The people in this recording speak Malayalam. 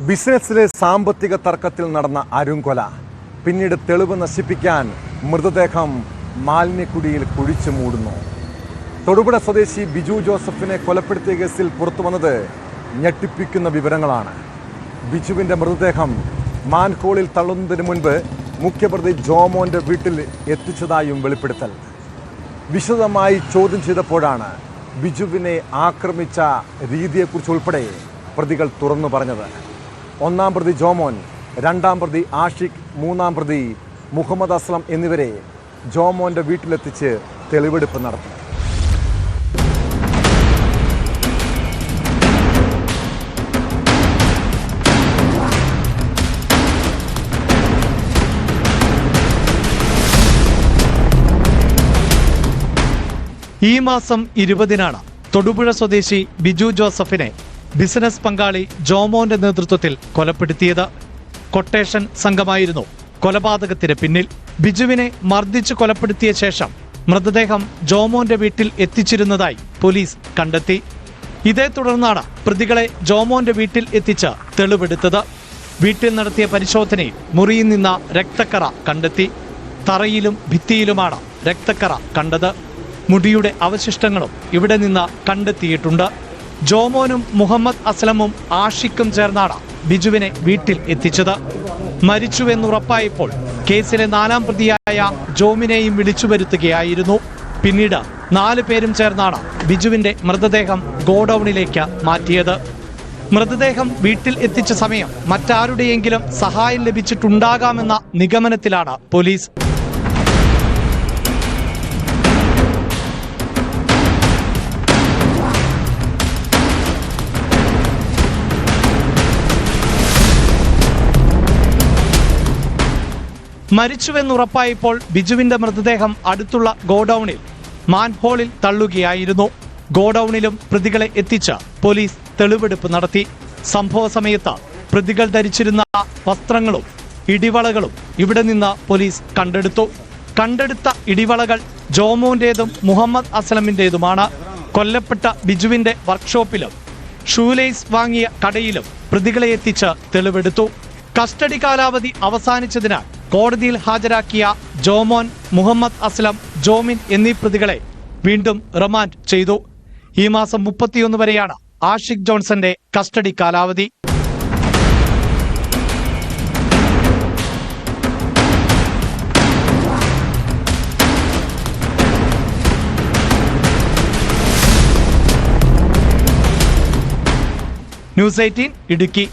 ബിസിനസ്സിലെ സാമ്പത്തിക തർക്കത്തിൽ നടന്ന അരുംകൊല. പിന്നീട് തെളിവ് നശിപ്പിക്കാൻ മൃതദേഹം മാലിന്യക്കുഴിയിൽ കുഴിച്ചു മൂടുന്നു. തൊടുപുഴ സ്വദേശി ബിജു ജോസഫിനെ കൊലപ്പെടുത്തിയ കേസിൽ പുറത്തു വന്നത് ഞെട്ടിപ്പിക്കുന്ന വിവരങ്ങളാണ്. ബിജുവിൻ്റെ മൃതദേഹം മാൻഹോളിൽ തള്ളുന്നതിന് മുൻപ് മുഖ്യപ്രതി ജോമോൻ്റെ വീട്ടിൽ എത്തിച്ചതായും വെളിപ്പെടുത്തൽ. വിശദമായി ചോദ്യം ചെയ്തപ്പോഴാണ് ബിജുവിനെ ആക്രമിച്ച രീതിയെക്കുറിച്ചുൾപ്പെടെ പ്രതികൾ തുറന്നു പറഞ്ഞത്. ഒന്നാം പ്രതി ജോമോൻ, രണ്ടാം പ്രതി ആഷിഖ്, മൂന്നാം പ്രതി മുഹമ്മദ് അസ്ലം എന്നിവരെ ജോമോൻ്റെ വീട്ടിലെത്തിച്ച് തെളിവെടുപ്പ് നടത്തി. ഈ മാസം 20-നാണ് തൊടുപുഴ സ്വദേശി ബിജു ജോസഫിനെ ബിസിനസ് പങ്കാളി ജോമോന്റെ നേതൃത്വത്തിൽ കൊലപ്പെടുത്തിയത്. കൊട്ടേഷൻ സംഘമായിരുന്നു കൊലപാതകത്തിന് പിന്നിൽ. ബിജുവിനെ മർദ്ദിച്ച് കൊലപ്പെടുത്തിയ ശേഷം മൃതദേഹം ജോമോന്റെ വീട്ടിൽ എത്തിച്ചിരുന്നതായി പോലീസ് കണ്ടെത്തി. ഇതേ തുടർന്നാണ് പ്രതികളെ ജോമോന്റെ വീട്ടിൽ എത്തിച്ച് തെളിവെടുത്തത്. വീട്ടിൽ നടത്തിയ പരിശോധനയിൽ മുറിയിൽ നിന്ന് രക്തക്കറ കണ്ടെത്തി. തറയിലും ഭിത്തിയിലുമാണ് രക്തക്കറ കണ്ടത്. മുടിയുടെ അവശിഷ്ടങ്ങളും ഇവിടെ നിന്ന് കണ്ടെത്തിയിട്ടുണ്ട്. ജോമോനും മുഹമ്മദ് അസ്ലമും ആഷിഖും ചേർന്നാണ് ബിജുവിനെ വീട്ടിൽ എത്തിച്ചത്. മരിച്ചുവെന്നുറപ്പായപ്പോൾ കേസിലെ 4-ാം പ്രതിയായ ജോമിനെയും വിളിച്ചു വരുത്തുകയായിരുന്നു. പിന്നീട് 4 പേരും ചേർന്നാണ് ബിജുവിന്റെ മൃതദേഹം ഗോഡൌണിലേക്ക് മാറ്റിയത്. മൃതദേഹം വീട്ടിൽ എത്തിച്ച സമയം മറ്റാരുടെയെങ്കിലും സഹായം ലഭിച്ചിട്ടുണ്ടാകാമെന്ന നിഗമനത്തിലാണ് പോലീസ്. മരിച്ചുവെന്നുറപ്പായപ്പോൾ ബിജുവിന്റെ മൃതദേഹം അടുത്തുള്ള ഗോഡൌണിൽ മാൻഹോളിൽ തള്ളുകയായിരുന്നു. ഗോഡൌണിലും പ്രതികളെ എത്തിച്ച് പോലീസ് തെളിവെടുപ്പ് നടത്തി. സംഭവ സമയത്ത് പ്രതികൾ ധരിച്ചിരുന്ന വസ്ത്രങ്ങളും ഇടിവളകളും ഇവിടെ നിന്ന് പോലീസ് കണ്ടെടുത്തു. കണ്ടെടുത്ത ഇടിവളകൾ ജോമോന്റേതും മുഹമ്മദ് അസ്ലമിന്റേതുമാണ്. കൊല്ലപ്പെട്ട ബിജുവിന്റെ വർക്ക്ഷോപ്പിലും ഷൂലേസ് വാങ്ങിയ കടയിലും പ്രതികളെ എത്തിച്ച് തെളിവെടുത്തു. കസ്റ്റഡി കാലാവധി അവസാനിച്ചതിനാൽ കോടതിയിൽ ഹാജരാക്കിയ ജോമോൻ, മുഹമ്മദ് അസ്ലം, ജോമിൻ എന്നീ പ്രതികളെ വീണ്ടും റിമാൻഡ് ചെയ്തു. ഈ മാസം 31 വരെയാണ് ആഷിഖ് ജോൺസന്റെ കസ്റ്റഡി കാലാവധി. ന്യൂസ് 18 ഇടുക്കി.